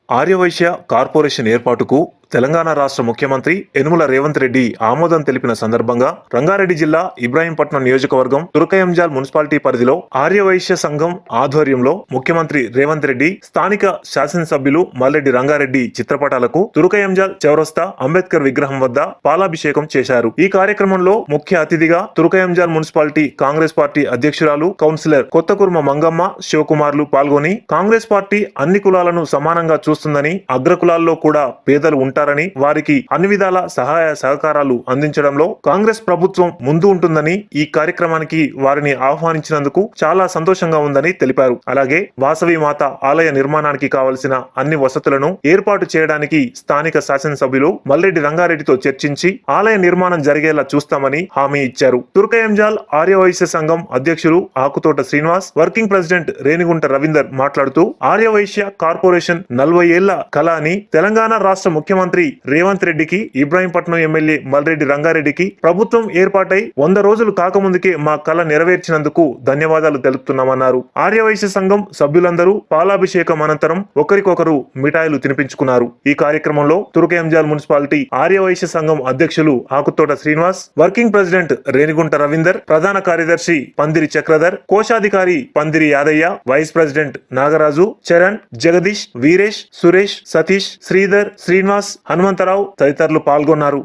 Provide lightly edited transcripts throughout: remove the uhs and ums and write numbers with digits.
Aryavysya corporation ఏర్పాటుకు తెలంగాణ రాష్ట్ర ముఖ్యమంత్రి యనుమల రేవంత్ రెడ్డి ఆమోదం తెలిపిన సందర్భంగా రంగారెడ్డి జిల్లా ఇబ్రాహీంపట్నం నియోజకవర్గం తురకయంజాల్ మున్సిపాలిటీ పరిధిలో ఆర్యవైశ్య సంఘం ఆధ్వర్యంలో ముఖ్యమంత్రి రేవంత్ రెడ్డి స్థానిక శాసనసభ్యులు మల్లెడ్డి రంగారెడ్డి చిత్రపటాలకు తురకయంజాల్ చౌరస్తా అంబేద్కర్ విగ్రహం వద్ద పాలాభిషేకం చేశారు. ఈ కార్యక్రమంలో ముఖ్య అతిథిగా తురకయంజాల్ మున్సిపాలిటీ కాంగ్రెస్ పార్టీ అధ్యక్షురాలు కౌన్సిలర్ కొత్తకుర్మ మంగమ్మ శివకుమార్లు పాల్గొని కాంగ్రెస్ పార్టీ అన్ని కులాలను సమానంగా చూస్తుందని, అగ్రకులాల్లో కూడా పేదలు ఉంటారని, వారికి అన్ని విధాల సహాయ సహకారాలు అందించడంలో కాంగ్రెస్ ప్రభుత్వం ముందు ఉంటుందని, ఈ కార్యక్రమానికి వారిని ఆహ్వానించినందుకు చాలా సంతోషంగా ఉందని తెలిపారు. అలాగే వాసవి మాత ఆలయ నిర్మాణానికి కావలసిన అన్ని వసతులను ఏర్పాటు చేయడానికి స్థానిక శాసనసభ్యులు మల్లెడ్డి రంగారెడ్డితో చర్చించి ఆలయ నిర్మాణం జరిగేలా చూస్తామని హామీ ఇచ్చారు. తురకయంజాల్ ఆర్యవైశ్య సంఘం అధ్యక్షులు ఆకుతోట శ్రీనివాస్, వర్కింగ్ ప్రెసిడెంట్ రేణిగుంట రవీందర్ మాట్లాడుతూ ఆర్యవైశ్య కార్పొరేషన్ 40 ఏళ్ల కళ అని, తెలంగాణ రాష్ట్ర ముఖ్యమంత్రి రేవంత్ రెడ్డికి, ఇబ్రాహీంపట్నం ఎమ్మెల్యే మల్రెడ్డి రంగారెడ్డికి ప్రభుత్వం ఏర్పాటై 100 రోజులు కాకముందుకే మా కళ నెరవేర్చినందుకు ధన్యవాదాలు తెలుపుతున్నామన్నారు. ఆర్యవైశ్య సంఘం సభ్యులందరూ పాలాభిషేకం అనంతరం ఒకరికొకరు మిఠాయిలు తినిపించుకున్నారు. ఈ కార్యక్రమంలో తురకయంజాల్ మున్సిపాలిటీ ఆర్యవైశ్య సంఘం అధ్యక్షులు ఆకుతోట శ్రీనివాస్, వర్కింగ్ ప్రెసిడెంట్ రేణిగుంట రవీందర్, ప్రధాన కార్యదర్శి పందిరి చక్రధర్, కోశాధికారి పందిరి యాదయ్య, వైస్ ప్రెసిడెంట్ నాగరాజు, చరణ్, జగదీష్, వీరేష్, సురేష్, సతీష్, శ్రీధర్, శ్రీనివాస్, హనుమంతరావు తదితరులు పాల్గొన్నారు.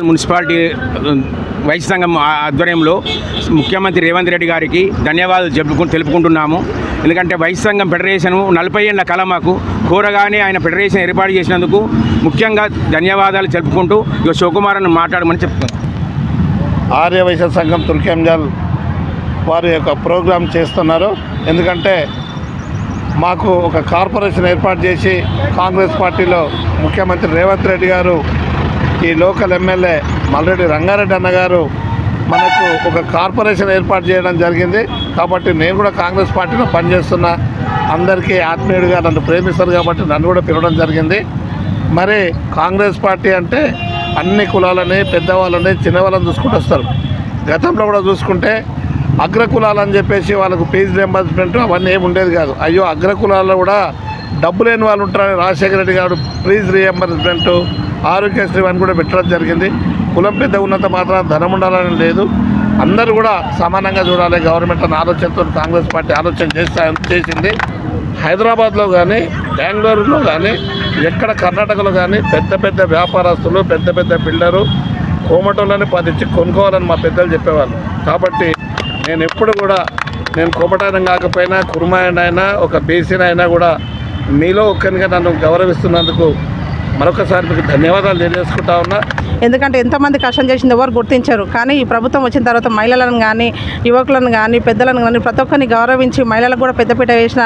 మున్సిపాలిటీ వైశ్య సంఘం ఆధ్వర్యంలో ముఖ్యమంత్రి రేవంత్ రెడ్డి గారికి ధన్యవాదాలు తెలుపుకుంటున్నాము. ఎందుకంటే వైశ్య సంఘం ఫెడరేషన్ 40 ఏళ్ల కళ మాకు కోరగానే ఆయన ఫెడరేషన్ ఏర్పాటు చేసినందుకు ముఖ్యంగా ధన్యవాదాలు తెలుపుకుంటూ ఇక శివకుమార్ అని మాట్లాడమని చెప్తున్నాం. ఆర్యవైశ్య సంఘం తురకయంజాల్ వారి యొక్క ప్రోగ్రాం చేస్తున్నారు. ఎందుకంటే మాకు ఒక కార్పొరేషన్ ఏర్పాటు చేసి కాంగ్రెస్ పార్టీలో ముఖ్యమంత్రి రేవంత్ రెడ్డి గారు, ఈ లోకల్ ఎమ్మెల్యే మల్లెడ్డి రంగారెడ్డి అన్నగారు మనకు ఒక కార్పొరేషన్ ఏర్పాటు చేయడం జరిగింది. కాబట్టి నేను కూడా కాంగ్రెస్ పార్టీలో పనిచేస్తున్నా, అందరికీ ఆత్మీయుడిగా నన్ను ప్రేమిస్తారు కాబట్టి నన్ను కూడా పిలవడం జరిగింది. మరి కాంగ్రెస్ పార్టీ అంటే అన్ని కులాలని, పెద్దవాళ్ళని, చిన్నవాళ్ళని చూసుకుంటూ వస్తారు. గతంలో కూడా చూసుకుంటే అగ్రకులాలని చెప్పేసి వాళ్ళకు ఫీజు రియంబర్స్మెంట్ అవన్నీ ఏమి ఉండేది కాదు. అయ్యో అగ్రకులాల్లో కూడా డబ్బు లేని వాళ్ళు ఉంటారని రాజశేఖర రెడ్డి గారు ఫీజు రియంబర్స్మెంట్, ఆరోగ్యశ్రీ అని కూడా పెట్టడం జరిగింది. కులం పెద్ద ఉన్నంత మాత్రం ధనం ఉండాలని లేదు, అందరూ కూడా సమానంగా చూడాలి గవర్నమెంట్ అనే ఆలోచనతో కాంగ్రెస్ పార్టీ ఆలోచన చేసింది. హైదరాబాద్లో కానీ, బెంగళూరులో కానీ, ఎక్కడ కర్ణాటకలో కానీ పెద్ద పెద్ద వ్యాపారస్తులు, పెద్ద పెద్ద బిల్డరు కోమటోళ్ళని 10 ఇచ్చి కొనుక్కోవాలని మా పెద్దలు చెప్పేవాళ్ళు. కాబట్టి నేను ఎప్పుడు కూడా, నేను కోమటాయన కాకపోయినా, కుర్మాయనైనా, ఒక బీసీనైనా కూడా మీలో ఒక్కరిగా నన్ను గౌరవిస్తున్నందుకు మరొకసారి మీకు ధన్యవాదాలు తెలియజేసుకుంటా ఉన్నా. ఎందుకంటే ఎంతమంది కష్టం చేసింది ఎవరు గుర్తించారు. కానీ ఈ ప్రభుత్వం వచ్చిన తర్వాత మహిళలను కానీ, యువకులను కానీ, పెద్దలను కానీ ప్రతి ఒక్కరిని గౌరవించి మహిళలకు కూడా పెద్దపీట వేసిన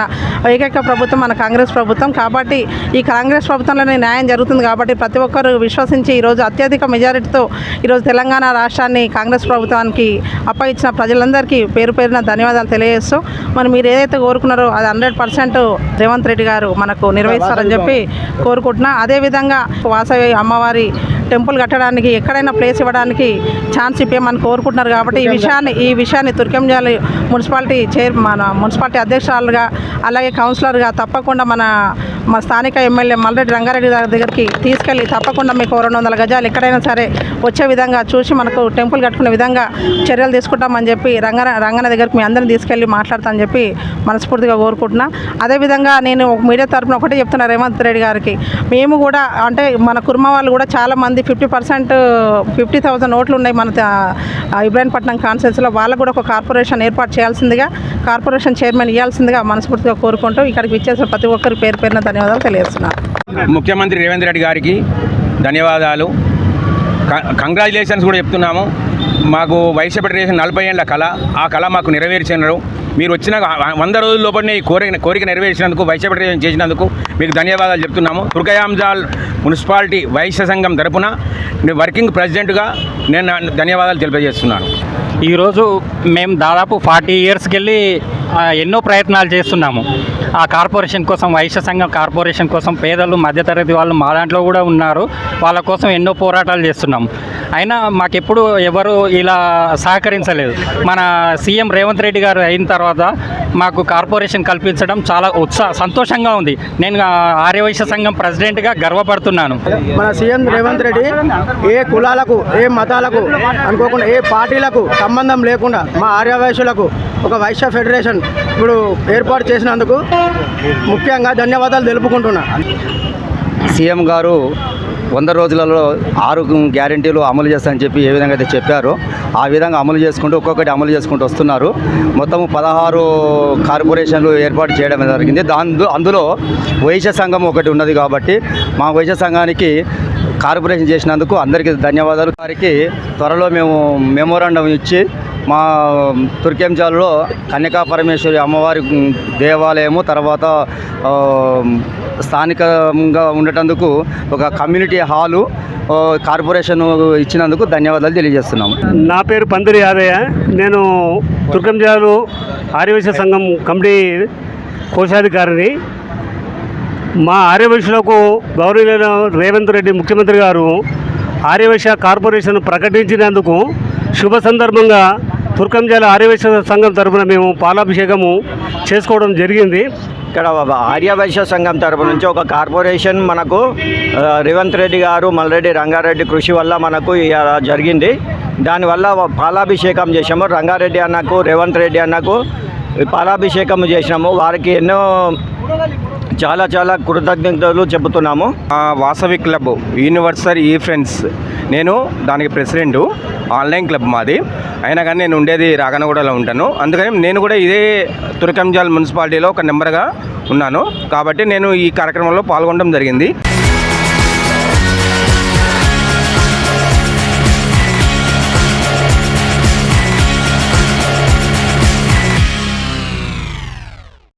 ఏకైక ప్రభుత్వం మన కాంగ్రెస్ ప్రభుత్వం. కాబట్టి ఈ కాంగ్రెస్ ప్రభుత్వంలోనే న్యాయం జరుగుతుంది. కాబట్టి ప్రతి ఒక్కరు విశ్వసించి ఈరోజు అత్యధిక మెజారిటీతో ఈరోజు తెలంగాణ రాష్ట్రాన్ని కాంగ్రెస్ ప్రభుత్వానికి అప్పగించిన ప్రజలందరికీ పేరు పేరున ధన్యవాదాలు తెలియజేస్తూ, మరి మీరు ఏదైతే కోరుకున్నారో అది 100% రేవంత్ రెడ్డి గారు మనకు నిర్వహిస్తారని చెప్పి కోరుకుంటున్నా. అదేవిధంగా వాసవి అమ్మవారి టెంపుల్ కట్టడానికి ఎక్కడైనా ప్లేస్ ఇవ్వడానికి ఛాన్స్ ఇప్పమని కోరుకుంటున్నారు. కాబట్టి ఈ విషయాన్ని తురకయంజాల్ మున్సిపాలిటీ మన మున్సిపాలిటీ అధ్యక్షురాలుగా, అలాగే కౌన్సిలర్గా తప్పకుండా మన స్థానిక ఎమ్మెల్యే మల్లెడ్డి రంగారెడ్డి దగ్గరికి తీసుకెళ్ళి తప్పకుండా మీకు 200 గజాలు ఎక్కడైనా సరే వచ్చే విధంగా చూసి మనకు టెంపుల్ కట్టుకునే విధంగా చర్యలు తీసుకుంటామని చెప్పి రంగన్న దగ్గరికి మీ అందరిని తీసుకెళ్ళి మాట్లాడతామని చెప్పి మనస్ఫూర్తిగా కోరుకుంటున్నా. అదేవిధంగా నేను మీడియా తరఫున ఒకటే చెప్తున్నా రేవంత్ రెడ్డి గారికి, మేము కూడా అంటే మన కుర్మ వాళ్ళు కూడా చాలామంది 50% 50,000 ఓట్లు ఉన్నాయి మన ఇబ్రాహీంపట్నం కాన్స్టిట్యూన్సీలో. వాళ్ళకు కూడా ఒక కార్పొరేషన్ ఏర్పాటు చేయాల్సిందిగా, కార్పొరేషన్ చైర్మన్ ఇవ్వాల్సిందిగా మనస్ఫూర్తిగా కోరుకుంటూ ఇక్కడికి ఇచ్చేసిన ప్రతి ఒక్కరి పేరు పేరున ధన్యవాదాలు తెలియజేస్తున్నారు. ముఖ్యమంత్రి రేవంత్ రెడ్డి గారికి ధన్యవాదాలు, కంగ్రాచులేషన్స్ కూడా చెప్తున్నాము. మాకు వైశ్య ఫెడరేషన్ 40 ఏళ్ల కళ, ఆ కళ మాకు నెరవేర్చినారు. మీరు వచ్చిన 100 రోజుల లోపలనే ఈ కోరిక నెరవేర్చినందుకు, వైశ్య ఫెడరేషన్ చేసినందుకు మీకు ధన్యవాదాలు చెప్తున్నాము. తురకయంజాల్ మున్సిపాలిటీ వైశ్య సంఘం తరపున వర్కింగ్ ప్రెసిడెంట్గా నేను ధన్యవాదాలు తెలియజేస్తున్నాను. ఈరోజు మేము దాదాపు 40 ఇయర్స్కి వెళ్ళి ఎన్నో ప్రయత్నాలు చేస్తున్నాము. ఆ కార్పొరేషన్ కోసం, వైశ్య సంఘం కార్పొరేషన్ కోసం పేదలు, మధ్యతరగతి వాళ్ళు మా దాంట్లో కూడా ఉన్నారు. వాళ్ళ కోసం ఎన్నో పోరాటాలు చేస్తున్నాం. అయినా మాకెప్పుడు ఎవరు ఇలా సహకరించలేదు. మన సీఎం రేవంత్ రెడ్డి గారు అయిన తర్వాత మాకు కార్పొరేషన్ కల్పించడం చాలా సంతోషంగా ఉంది. నేను ఆర్యవైశ్య సంఘం ప్రెసిడెంట్గా గర్వపడుతున్నాను. మన సీఎం రేవంత్ రెడ్డి ఏ కులాలకు, ఏ మతాలకు అనుకోకుండా, ఏ పార్టీలకు సంబంధం లేకుండా మా ఆర్యవైశ్యులకు ఒక వైశ్య ఫెడరేషన్ ఇప్పుడు ఏర్పాటు చేసినందుకు ముఖ్యంగా ధన్యవాదాలు తెలుపుకుంటున్నా. సీఎం గారు 100 రోజులలో 6 గ్యారెంటీలు అమలు చేస్తారని చెప్పి ఏ విధంగా అయితే చెప్పారో ఆ విధంగా అమలు చేసుకుంటూ ఒక్కొక్కటి అమలు చేసుకుంటూ వస్తున్నారు. మొత్తం 16 కార్పొరేషన్లు ఏర్పాటు చేయడం జరిగింది. అందులో వైశ్య సంఘం ఒకటి ఉన్నది కాబట్టి మా వైశ్య సంఘానికి కార్పొరేషన్ చేసినందుకు అందరికీ ధన్యవాదాలు. వారికి త్వరలో మేము మెమోరాండం ఇచ్చి మా తుర్కెంజాల్లో కన్యకా పరమేశ్వరి అమ్మవారి దేవాలయము, తర్వాత స్థానికంగా ఉండటందుకు ఒక కమ్యూనిటీ హాలు కార్పొరేషన్ ఇచ్చినందుకు ధన్యవాదాలు తెలియజేస్తున్నాము. నా పేరు పందిరి యాదయ్య. నేను తుర్కంజాలు ఆర్యవైశ్య సంఘం కమిటీ కోశాధికారిని. మా ఆర్యవైశ్యులకు గౌరవనీయులైన రేవంత్ రెడ్డి ముఖ్యమంత్రి గారు ఆర్యవైశ్య కార్పొరేషన్ ప్రకటించినందుకు శుభ సందర్భంగా తుర్కంజాల ఆర్యవైశ్య సంఘం తరఫున మేము పాలాభిషేకము చేసుకోవడం జరిగింది. ఇక్కడ ఆర్యవైశ్య సంఘం తరపు నుంచి ఒక కార్పొరేషన్ మనకు రేవంత్ రెడ్డి గారు, మల్రెడ్డి రంగారెడ్డి కృషి వల్ల మనకు జరిగింది. దానివల్ల పాలాభిషేకం చేసాము. రంగారెడ్డి అన్నకు, రేవంత్ రెడ్డి అన్నకు పాలాభిషేకం చేసినాము. వారికి ఎన్నో చాలా కృతజ్ఞతలు చెబుతున్నాము. వాసవి క్లబ్ యూనివర్సల్ ఈ ఫ్రెండ్స్, నేను దానికి ప్రెసిడెంటు. ఆన్లైన్ క్లబ్ మాది. అయినా కానీ నేను ఉండేది రాగనగూడలో ఉంటాను. అందుకని నేను కూడా ఇదే తుర్కంజాల్ మున్సిపాలిటీలో ఒక నెంబర్గా ఉన్నాను. కాబట్టి నేను ఈ కార్యక్రమంలో పాల్గొనడం జరిగింది.